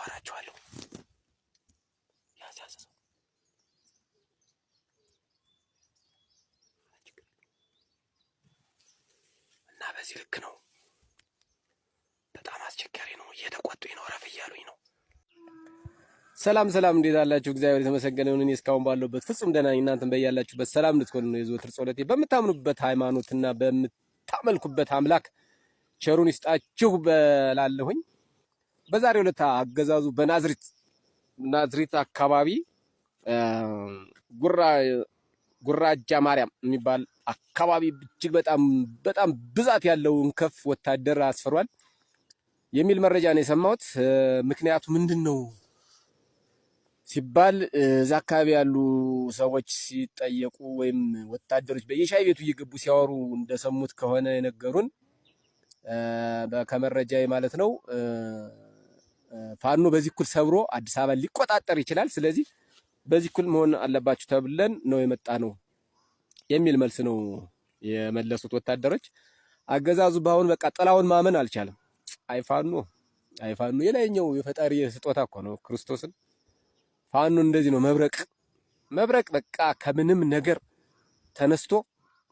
አወራችኋለሁ። ያዛዘው እና በዚህ ልክ ነው። በጣም አስቸጋሪ ነው። እየተቆጡኝ ነው፣ ረፍ እያሉኝ ነው። ሰላም ሰላም፣ እንዴት አላችሁ? እግዚአብሔር የተመሰገነ ይሁን። እኔ እስካሁን ባለሁበት ፍጹም ደህና ነኝ። እናንተም በያላችሁበት ሰላም እንድትሆኑ ነው የዘወትር ጸሎቴ። በምታምኑበት ሃይማኖትና በምታመልኩበት አምላክ ቸሩን ይስጣችሁ በላለሁኝ። በዛሬው ዕለት አገዛዙ በናዝሬት አካባቢ ጉራጃ ማርያም የሚባል አካባቢ እጅግ በጣም ብዛት ያለው እንከፍ ወታደር አስፈሯል የሚል መረጃ ነው የሰማሁት። ምክንያቱ ምንድነው ሲባል እዛ አካባቢ ያሉ ሰዎች ሲጠየቁ ወይም ወታደሮች በየሻይ ቤቱ እየገቡ ሲያወሩ እንደሰሙት ከሆነ የነገሩን ከመረጃ ማለት ነው ፋኖ በዚህ ኩል ሰብሮ አዲስ አበባ ሊቆጣጠር ይችላል። ስለዚህ በዚህ ኩል መሆን አለባችሁ ተብለን ነው የመጣ ነው የሚል መልስ ነው የመለሱት ወታደሮች። አገዛዙ ባሁን በቃ ጥላውን ማመን አልቻለም። አይፋኖ የላይኛው የፈጣሪ ስጦታ እኮ ነው ክርስቶስን። ፋኖ እንደዚህ ነው መብረቅ በቃ ከምንም ነገር ተነስቶ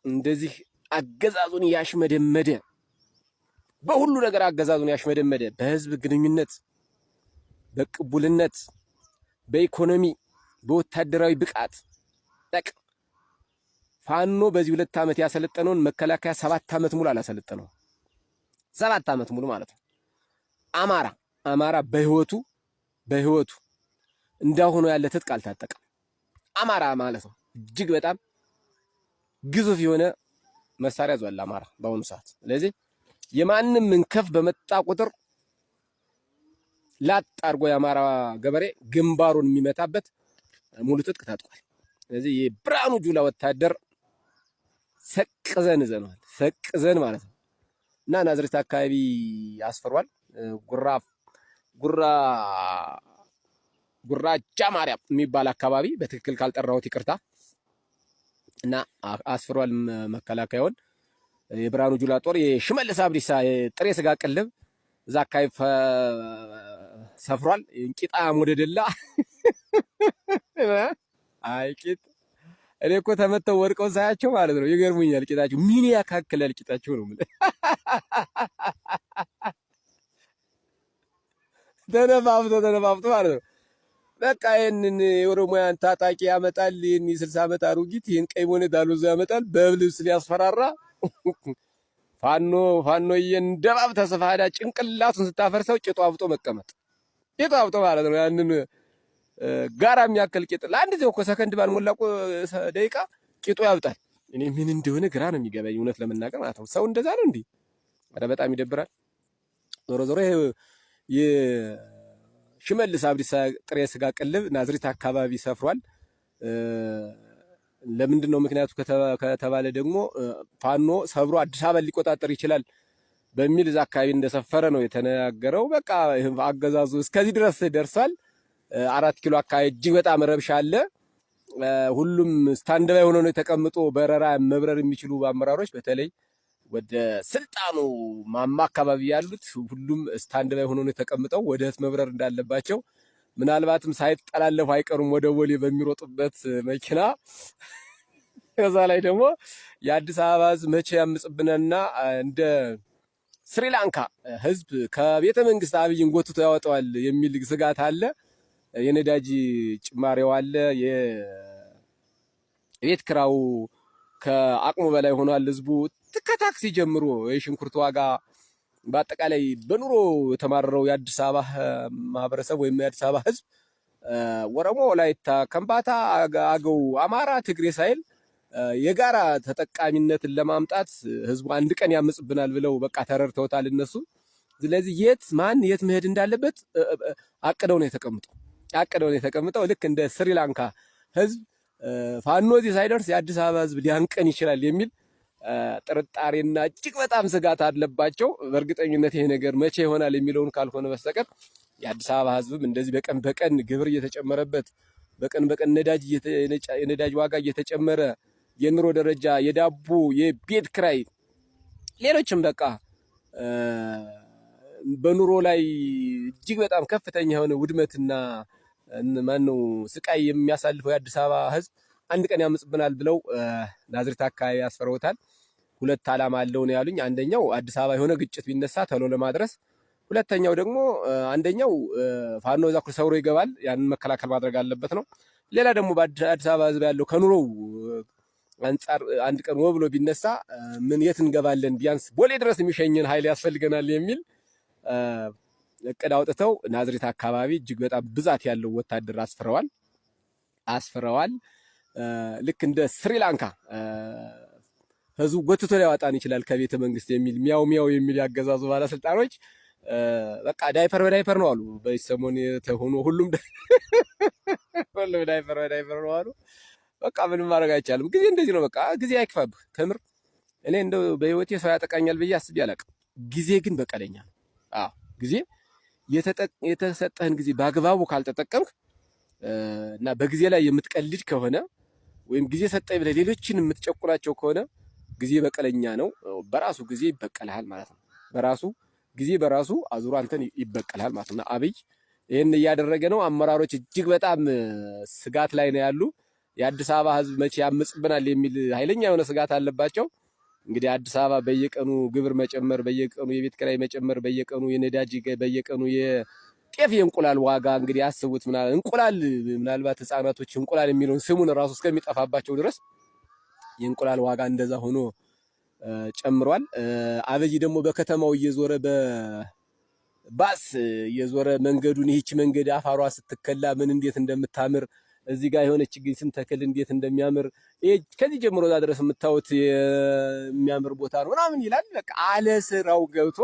እንደዚህ አገዛዙን ያሽመደመደ፣ በሁሉ ነገር አገዛዙን ያሽመደመደ፣ በህዝብ ግንኙነት፣ በቅቡልነት፣ በኢኮኖሚ፣ በወታደራዊ ብቃት ጠቅ ፋኖ በዚህ 2 ዓመት ያሰለጠነውን መከላከያ 7 ዓመት ሙሉ አላሰለጠነው። 7 ዓመት ሙሉ ማለት ነው። አማራ በህይወቱ እንዳሁኑ ያለ ትጥቅ አልታጠቀም። አማራ ማለት ነው እጅግ በጣም ግዙፍ የሆነ መሳሪያ ዟል አማራ በአሁኑ ሰዓት። ስለዚህ የማንም እንከፍ በመጣ ቁጥር ላጥ አድርጎ የአማራ ገበሬ ግንባሩን የሚመታበት ሙሉ ትጥቅ ታጥቋል። ስለዚህ የብርሃኑ ጁላ ወታደር ሰቅዘን ማለት ነው እና ናዝሬት አካባቢ አስፈሯል። ጉራጃ ማርያም የሚባል አካባቢ በትክክል ካልጠራሁት ይቅርታ። እና አስፈሯል መከላከያውን። የብርሃኑ ጁላ ጦር የሽመልስ አብዲሳ ጥሬ ስጋ ቅልብ እዛ አካባቢ ሰፍሯል። እንቂጣ ሞደደላ አይቂጥ እኔ እኮ ተመተው ወድቀው ሳያቸው ማለት ነው ይገርሙኛል። ቂጣቸው ምን ያካክላል ቂጣቸው ነው ማለት ተነፋፍቶ ማለት ነው። በቃ ይሄንን የኦሮሞያን ታጣቂ ያመጣል፣ ይሄን የ60 ዓመት አሮጊት ይሄን ቀይ ሞኔት አሉዛ ያመጣል በልብስ ሊያስፈራራ። ፋኖዬ እንደባብ ተሰፋዳ ጭንቅላቱን ስታፈርሰው ቂጡ አብጦ መቀመጥ፣ ቂጡ አብጦ ማለት ነው። ያንን ጋራ የሚያክል ቂጥ ለአንድ ጊዜ እኮ ሰከንድ ባልሞላ ደቂቃ ቂጡ ያብጣል። እኔ ምን እንደሆነ ግራ ነው የሚገባኝ እውነት ለመናገር ማለት ነው። ሰው እንደዛ ነው እንዴ? ኧረ በጣም ይደብራል። ዞሮ ይሄ ሽመልስ አብዲሳ ጥሬ ስጋ ቅልብ ናዝሬት አካባቢ ሰፍሯል። ለምንድን ነው ምክንያቱ ከተባለ ደግሞ ፋኖ ሰብሮ አዲስ አበባ ሊቆጣጠር ይችላል በሚል እዛ አካባቢ እንደሰፈረ ነው የተነገረው። በቃ አገዛዙ እስከዚህ ድረስ ደርሷል። 4 ኪሎ አካባቢ እጅግ በጣም ረብሻ አለ። ሁሉም ስታንድ ባይ ሆነው ነው የተቀምጦ በረራ መብረር የሚችሉ አመራሮች በተለይ ወደ ስልጣኑ ማማ አካባቢ ያሉት ሁሉም ስታንድ ባይ ሆነው ነው የተቀምጠው ወደት መብረር እንዳለባቸው ምናልባትም ሳይጠላለፉ አይቀሩም ወደ ቦሌ በሚሮጡበት መኪና። ከዛ ላይ ደግሞ የአዲስ አበባ ህዝብ መቼ ያምጽብነና እንደ ስሪላንካ ህዝብ ከቤተ መንግስት አብይን ጎትቶ ያወጣዋል የሚል ስጋት አለ። የነዳጅ ጭማሪው አለ። የቤት ክራው ከአቅሙ በላይ ሆኗል። ህዝቡ ከታክሲ ጀምሮ የሽንኩርት ዋጋ በአጠቃላይ በኑሮ የተማረረው የአዲስ አበባ ማህበረሰብ ወይም የአዲስ አበባ ህዝብ ወረሞ፣ ወላይታ፣ ከምባታ፣ አገው፣ አማራ፣ ትግሬ ሳይል የጋራ ተጠቃሚነትን ለማምጣት ህዝቡ አንድ ቀን ያምጽብናል ብለው በቃ ተረድተውታል እነሱ። ስለዚህ የት መሄድ እንዳለበት አቅደው ነው የተቀምጠው። ልክ እንደ ስሪላንካ ህዝብ ፋኖ እዚህ ሳይደርስ የአዲስ አበባ ህዝብ ሊያንቀን ይችላል የሚል ጥርጣሬና እጅግ በጣም ስጋት አለባቸው። በእርግጠኝነት ይሄ ነገር መቼ ይሆናል የሚለውን ካልሆነ በስተቀር የአዲስ አበባ ህዝብም እንደዚህ በቀን ግብር እየተጨመረበት በቀን የነዳጅ ዋጋ እየተጨመረ የኑሮ ደረጃ፣ የዳቦ፣ የቤት ክራይ፣ ሌሎችም በቃ በኑሮ ላይ እጅግ በጣም ከፍተኛ የሆነ ውድመትና ማነው ስቃይ የሚያሳልፈው የአዲስ አበባ ህዝብ አንድ ቀን ያምጽብናል ብለው ናዝሬት አካባቢ ያስፈረውታል። ሁለት ዓላማ አለው ነው ያሉኝ። አንደኛው አዲስ አበባ የሆነ ግጭት ቢነሳ ተሎ ለማድረስ፣ ሁለተኛው ደግሞ አንደኛው ፋኖ እዛ ሰብሮ ይገባል፣ ያንን መከላከል ማድረግ አለበት ነው። ሌላ ደግሞ በአዲስ አበባ ህዝብ ያለው ከኑሮው አንጻር አንድ ቀን ወብሎ ቢነሳ ምን የት እንገባለን፣ ቢያንስ ቦሌ ድረስ የሚሸኝን ኃይል ያስፈልገናል የሚል እቅድ አውጥተው ናዝሬት አካባቢ እጅግ በጣም ብዛት ያለው ወታደር አስፍረዋል። ልክ እንደ ስሪላንካ ህዝቡ ጎትቶ ሊያወጣን ይችላል ከቤተ መንግስት የሚል ሚያው ሚያው የሚል ያገዛዙ ባለስልጣኖች በቃ ዳይፐር በዳይፐር ነው አሉ። በሰሞን ተሆኖ ሁሉም ዳይፐር በዳይፐር ነው አሉ። በቃ ምንም ማድረግ አይቻልም። ጊዜ እንደዚህ ነው። በቃ ጊዜ አይክፋብህ። ተምር። እኔ እንደው በህይወቴ ሰው ያጠቃኛል ብዬ አስቤ አላውቅም። ጊዜ ግን በቀለኛ ነው። አዎ ጊዜ የተሰጠህን ጊዜ በአግባቡ ካልተጠቀምክ እና በጊዜ ላይ የምትቀልድ ከሆነ ወይም ጊዜ ሰጠኝ ብለህ ሌሎችን የምትጨቁናቸው ከሆነ ጊዜ በቀለኛ ነው። በራሱ ጊዜ ይበቀልሃል ማለት ነው። ጊዜ በራሱ አዙሮ አንተን ይበቀልሃል ማለት ነው። አብይ ይህን እያደረገ ነው። አመራሮች እጅግ በጣም ስጋት ላይ ነው ያሉ። የአዲስ አበባ ህዝብ መቼ ያምጽብናል የሚል ኃይለኛ የሆነ ስጋት አለባቸው። እንግዲህ አዲስ አበባ በየቀኑ ግብር መጨመር፣ በየቀኑ የቤት ኪራይ መጨመር፣ በየቀኑ የነዳጅ፣ በየቀኑ የጤፍ የእንቁላል ዋጋ እንግዲህ አስቡት። ምናልባት ህፃናቶች እንቁላል የሚለውን ስሙን ራሱ እስከሚጠፋባቸው ድረስ የእንቁላል ዋጋ እንደዛ ሆኖ ጨምሯል። አብይ ደግሞ በከተማው እየዞረ በባስ እየዞረ መንገዱን ይህች መንገድ አፋሯ ስትከላ ምን እንዴት እንደምታምር እዚህ ጋር የሆነች ችግኝ ስንተክል እንዴት እንደሚያምር ከዚህ ጀምሮ እዛ ድረስ የምታዩት የሚያምር ቦታ ነው ምናምን ይላል። በቃ አለ ስራው ገብቶ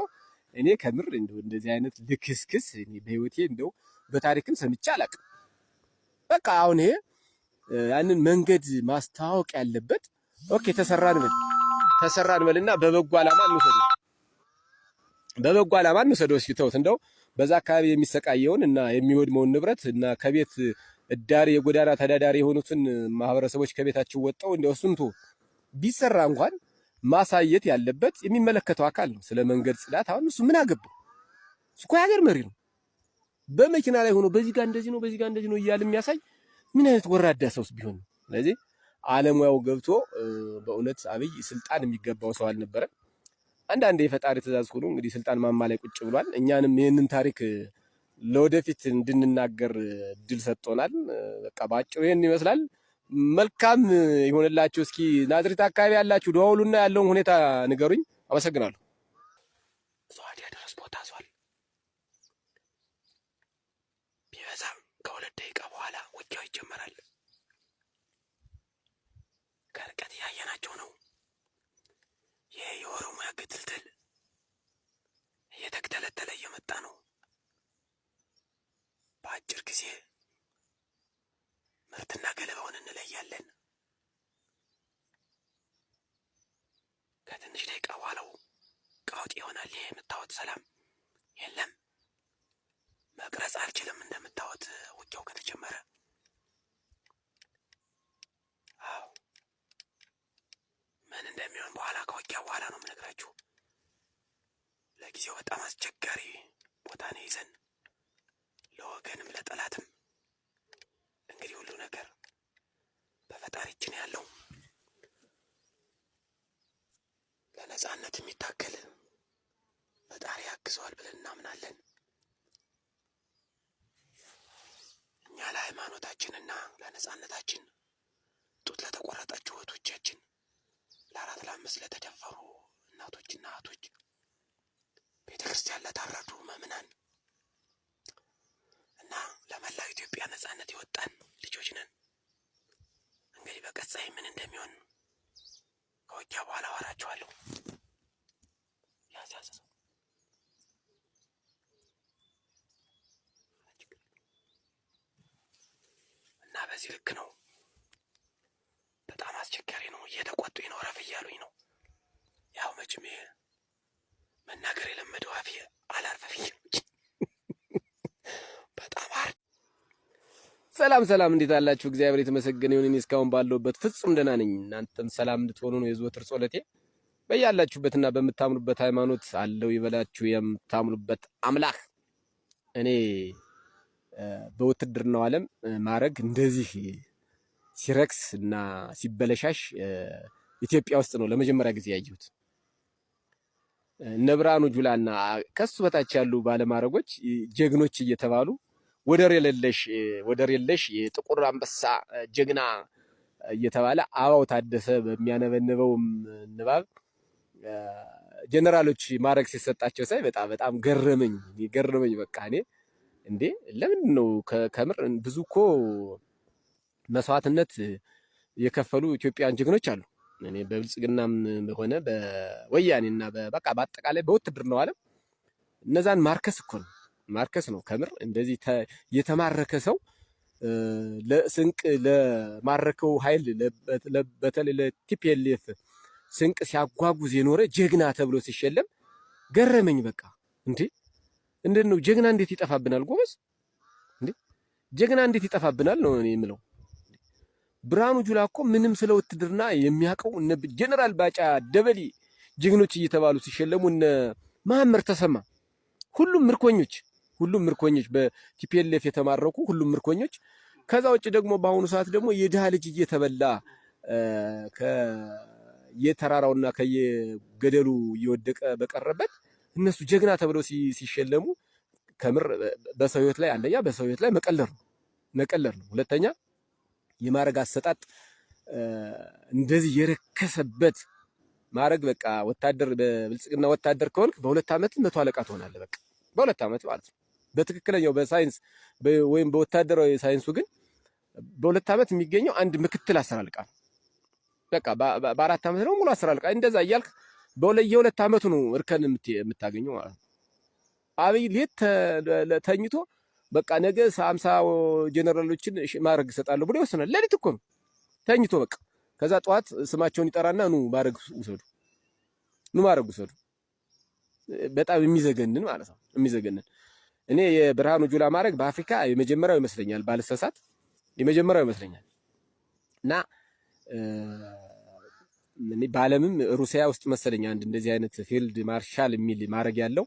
እኔ ከምር እንደዚህ አይነት ልክስክስ እኔ በህይወቴ እንደው በታሪክም ሰምቼ አላውቅም። በቃ አሁን ይሄ ያንን መንገድ ማስተዋወቅ ያለበት ኦኬ ተሰራን በልና በበጎ ዓላማ እንውሰደው። እስኪ ተውት። እንደው በዛ አካባቢ የሚሰቃየውን እና የሚወድመውን ንብረት እና ከቤት እዳሪ የጎዳና ተዳዳሪ የሆኑትን ማህበረሰቦች ከቤታቸው ወጣው እንደው እሱንቱ ቢሰራ እንኳን ማሳየት ያለበት የሚመለከተው አካል ነው። ስለ መንገድ ጽዳት አሁን እሱ ምን አገባው? እሱ እኮ የሀገር መሪ ነው። በመኪና ላይ ሆኖ በዚህ ጋር እንደዚህ ነው፣ በዚህ ጋር እንደዚህ ነው እያለ የሚያሳይ ምን አይነት ወራዳ ሰውስ ቢሆን ነው? ስለዚህ አለሙያው ገብቶ በእውነት አብይ ስልጣን የሚገባው ሰው አልነበረም። አንዳንዴ የፈጣሪ ትእዛዝ ሆኖ እንግዲህ ስልጣን ማማ ላይ ቁጭ ብሏል። እኛንም ይህንን ታሪክ ለወደፊት እንድንናገር እድል ሰጥቶናል። በቃ ባጭሩ ይሄን ይመስላል። መልካም ይሆንላችሁ። እስኪ ናዝሬት አካባቢ ያላችሁ ደውሉና ያለውን ሁኔታ ንገሩኝ። አመሰግናለሁ። ዛዲያ ድረስ ቦታ ዟል። ቢበዛም ከ2 ደቂቃ በኋላ ውጊያው ይጀመራል። ከርቀት እያየናቸው ነው። ይሄ የኦሮሚያ ግትልትል እየተከተለተለ እየመጣ ነው። በአጭር ጊዜ ምርትና ገለባውን እንለያለን። ከትንሽ ደቂቃ በኋላው ቀውጢ ይሆናል። ይሄ የምታወት ሰላም የለም። መቅረጽ አልችልም። እንደምታወት ውጊያው ከተጀመረ አዎ ምን እንደሚሆን በኋላ ከውጊያ በኋላ ነው የምነግራችሁ። ለጊዜው በጣም አስቸጋሪ ቦታ ነው ይዘን ለወገንም ለጠላትም እንግዲህ ሁሉ ነገር በፈጣሪ እጅ ነው ያለው። ለነጻነት የሚታገል ፈጣሪ ያግዘዋል ብለን እናምናለን። እኛ ለሃይማኖታችንና ለነጻነታችን ጡት ለተቆረጣችሁ እህቶቻችን፣ ለ4 ለ5 ለተደፈሩ እናቶችና እህቶች፣ ቤተ ክርስቲያን ለታረዱ ምዕመናን እና ለመላው ኢትዮጵያ ነጻነት የወጣን ልጆች ነን። እንግዲህ በቀጣይ ምን እንደሚሆን ከውጊያ በኋላ አወራችኋለሁ። እና በዚህ ልክ ነው። በጣም አስቸጋሪ ነው። እየተቆጡኝ ነው፣ ረፍ እያሉኝ ነው። ያው መቼም ይሄ መናገር የለመደው አፌ አላርፈኝ። በጣም ሰላም፣ እንዴት አላችሁ? እግዚአብሔር የተመሰገነ ይሁን። እኔ እስካሁን ባለሁበት ፍጹም ደህና ነኝ። እናንተም ሰላም እንድትሆኑ ነው የዘወትር ጸሎቴ። በያላችሁበትና በምታምኑበት ሃይማኖት አለው ይበላችሁ የምታምኑበት አምላክ። እኔ በውትድርናው ዓለም ማዕረግ እንደዚህ ሲረክስ እና ሲበለሻሽ ኢትዮጵያ ውስጥ ነው ለመጀመሪያ ጊዜ ያየሁት። እነ ብርሃኑ ጁላና ከሱ በታች ያሉ ባለማዕረጎች ጀግኖች እየተባሉ ወደር የለሽ የጥቁር አንበሳ ጀግና እየተባለ አበባው ታደሰ በሚያነበንበውም ንባብ ጀነራሎች ማዕረግ ሲሰጣቸው ሳይ በጣም ገረመኝ። በቃ እኔ እንዴ ለምንድን ነው ከምር ብዙ እኮ መስዋዕትነት የከፈሉ ኢትዮጵያውያን ጀግኖች አሉ። እኔ በብልጽግናም ሆነ በወያኔና በቃ በአጠቃላይ በውትድርናው ዓለም እነዛን ማርከስ ነው። ከምር እንደዚህ የተማረከ ሰው ለስንቅ ለማረከው ኃይል በተለይ ለቲፒኤልኤፍ ስንቅ ሲያጓጉዝ የኖረ ጀግና ተብሎ ሲሸለም ገረመኝ። በቃ እንዴት ነው ጀግና እንዴት ይጠፋብናል? ጎበዝ እንዴ ጀግና እንዴት ይጠፋብናል ነው እኔ የምለው። ብርሃኑ ጁላ እኮ ምንም ስለ ውትድርና የሚያውቀው እነ ጀነራል ባጫ ደበሌ ጀግኖች እየተባሉ ሲሸለሙ እነ መሐመድ ተሰማ ሁሉም ምርኮኞች በቲፒኤልኤፍ የተማረኩ ሁሉም ምርኮኞች። ከዛ ውጭ ደግሞ በአሁኑ ሰዓት ደግሞ የድሃ ልጅ እየተበላ ከየተራራውና ከየገደሉ እየወደቀ በቀረበት እነሱ ጀግና ተብለው ሲሸለሙ ከምር በሰው ሕይወት ላይ አንደኛ በሰው ሕይወት ላይ መቀለር ነው። ሁለተኛ የማዕረግ አሰጣጥ እንደዚህ የረከሰበት ማዕረግ በቃ ወታደር በብልጽግና ወታደር ከሆንክ በ2 ዓመት 100 አለቃ ትሆናለህ። በቃ በ2 ዓመት ማለት ነው። በትክክለኛው በሳይንስ ወይም በወታደራዊ ሳይንሱ ግን በ2 ዓመት የሚገኘው አንድ ምክትል 10 አለቃ ነው። በቃ በ4 ዓመት ነው ሙሉ 10 አለቃ። እንደዛ እያልክ የ2 ዓመቱ ነው እርከን የምታገኘው ማለት ነው። አብይ ሌት ተኝቶ በቃ ነገ 50 ጀነራሎችን ማዕረግ እሰጣለሁ ብሎ ይወስናል። ሌሊት እኮ ነው ተኝቶ በቃ። ከዛ ጠዋት ስማቸውን ይጠራና ኑ ማዕረግ ውሰዱ። በጣም የሚዘገንን ማለት ነው። እኔ የብርሃኑ ጁላ ማዕረግ በአፍሪካ የመጀመሪያው ይመስለኛል፣ ባልሰሳት የመጀመሪያው ይመስለኛል። እና በዓለምም ሩሲያ ውስጥ መሰለኝ አንድ እንደዚህ አይነት ፊልድ ማርሻል የሚል ማዕረግ ያለው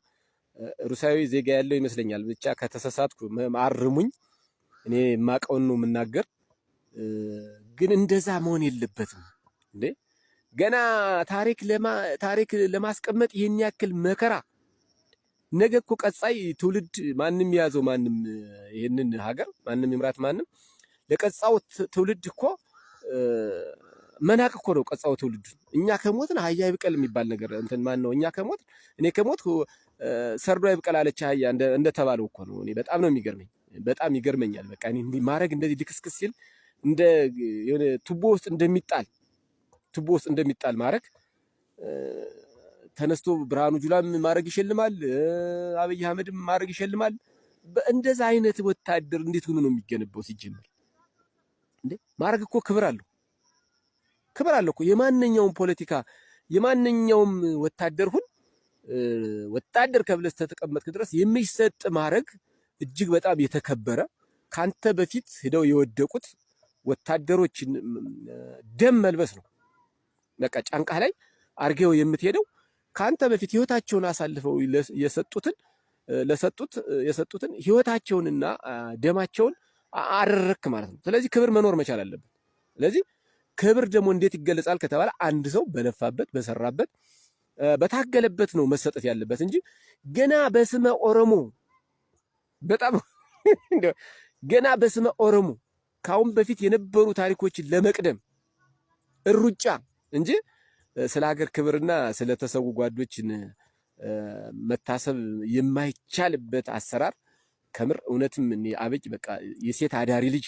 ሩሲያዊ ዜጋ ያለው ይመስለኛል። ብቻ ከተሳሳትኩ አርሙኝ። እኔ የማውቀውን ነው የምናገር። ግን እንደዛ መሆን የለበትም እንዴ! ገና ታሪክ ለማስቀመጥ ይሄን ያክል መከራ። ነገ እኮ ቀጻይ ትውልድ ማንም ያዘው ማንም ይሄንን ሀገር ማንም ይምራት ማንም ለቀጻው ትውልድ እኮ መናቅ እኮ ነው። ቀጻው ትውልድ እኛ ከሞትን አህያ ይብቀል የሚባል ነገር እንትን ማን ነው? እኛ ከሞትን እኔ ከሞት ሰርዶ ይብቀል አለች አህያ እንደተባለው እኮ ነው። እኔ በጣም ነው የሚገርመኝ፣ በጣም ይገርመኛል። በቃ እኔ ማድረግ እንደዚህ ድክስክስ ሲል እንደ የሆነ ቱቦ ውስጥ እንደሚጣል ማድረግ ተነስቶ ብርሃኑ ጁላም ማድረግ ይሸልማል፣ አብይ አህመድም ማድረግ ይሸልማል። በእንደዛ አይነት ወታደር እንዴት ሆኖ ነው የሚገነባው? ሲጀምር እንዴ ማድረግ እኮ ክብር አለው እኮ። የማንኛውም ፖለቲካ የማንኛውም ወታደር ሁን ወታደር ከብለህ ተቀመጥክ ድረስ የሚሰጥ ማድረግ እጅግ በጣም የተከበረ ካንተ በፊት ሄደው የወደቁት ወታደሮችን ደም መልበስ ነው። በቃ ጫንቃህ ላይ አርገው የምትሄደው ካንተ በፊት ህይወታቸውን አሳልፈው የሰጡትን ህይወታቸውንና ደማቸውን አደረክ ማለት ነው። ስለዚህ ክብር መኖር መቻል አለበት። ስለዚህ ክብር ደግሞ እንዴት ይገለጻል ከተባለ አንድ ሰው በለፋበት በሰራበት በታገለበት ነው መሰጠት ያለበት እንጂ ገና በስመ ኦሮሞ በጣም ገና በስመ ኦሮሞ ካሁን በፊት የነበሩ ታሪኮችን ለመቅደም እሩጫ እንጂ ስለ ሀገር ክብርና ስለ ተሰዉ ጓዶችን መታሰብ የማይቻልበት አሰራር ከምር እውነትም አብይ በቃ የሴት አዳሪ ልጅ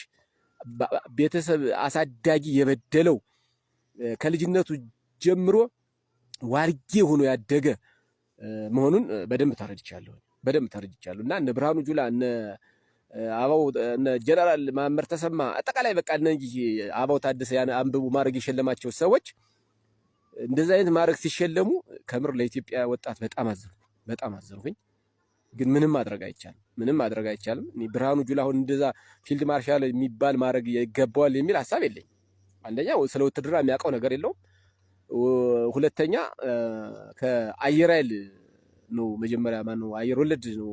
ቤተሰብ አሳዳጊ የበደለው ከልጅነቱ ጀምሮ ዋልጌ ሆኖ ያደገ መሆኑን በደንብ ተረድቻለሁ እና እነ ብርሃኑ ጁላ እነ አበባው እነ ጀነራል መሐመድ ተሰማ አጠቃላይ በቃ እነዚህ አበባው ታደሰ ያን አንብቡ ማድረግ የሸለማቸው ሰዎች እንደዛ አይነት ማድረግ ሲሸለሙ ከምር ለኢትዮጵያ ወጣት በጣም አዘንኩኝ። ግን ምንም ማድረግ አይቻልም። ብርሃኑ ጁላ አሁን እንደዛ ፊልድ ማርሻል የሚባል ማድረግ ይገባዋል የሚል ሐሳብ የለኝም። አንደኛ ስለ ውትድርና የሚያውቀው ነገር የለውም። ሁለተኛ ከአየር ኃይል ነው መጀመሪያ አየር ወለድ ነው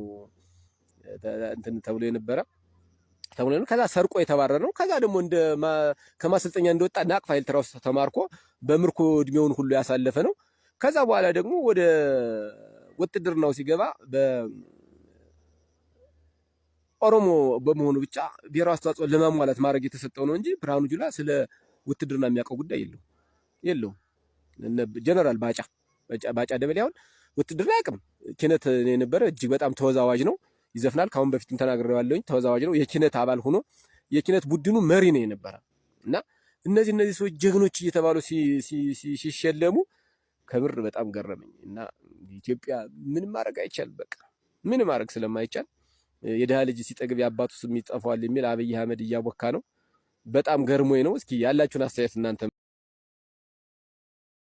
እንትን ተብሎ የነበረ ተብሎ ነው። ከዛ ሰርቆ የተባረረ ነው። ከዛ ደግሞ ከማሰልጠኛ እንደወጣ ናቅፋ ኤርትራ ውስጥ ተማርኮ በምርኮ እድሜውን ሁሉ ያሳለፈ ነው። ከዛ በኋላ ደግሞ ወደ ውትድርናው ሲገባ ኦሮሞ በመሆኑ ብቻ ብሔራዊ አስተዋጽኦ ለማሟላት ማድረግ የተሰጠው ነው እንጂ ብርሃኑ ጁላ ስለ ውትድርና የሚያውቀው ጉዳይ የለውም። ጀነራል ባጫ ደበሌ አሁን ውትድርና አያውቅም። ኪነት የነበረ እጅግ በጣም ተወዛዋዥ ነው። ይዘፍናል። ካሁን በፊትም ተናግሬዋለሁኝ። ተወዛዋዥ ነው። የኪነት አባል ሆኖ የኪነት ቡድኑ መሪ ነው የነበረ እና እነዚህ ሰዎች ጀግኖች እየተባሉ ሲሸለሙ ከምር በጣም ገረመኝ እና ኢትዮጵያ ምን ማድረግ አይቻልም። በቃ ምን ማድረግ ስለማይቻል የድሃ ልጅ ሲጠግብ የአባቱ ስም ይጠፋዋል የሚል አብይ አህመድ እያቦካ ነው። በጣም ገርሞኝ ነው። እስኪ ያላችሁን አስተያየት እናንተ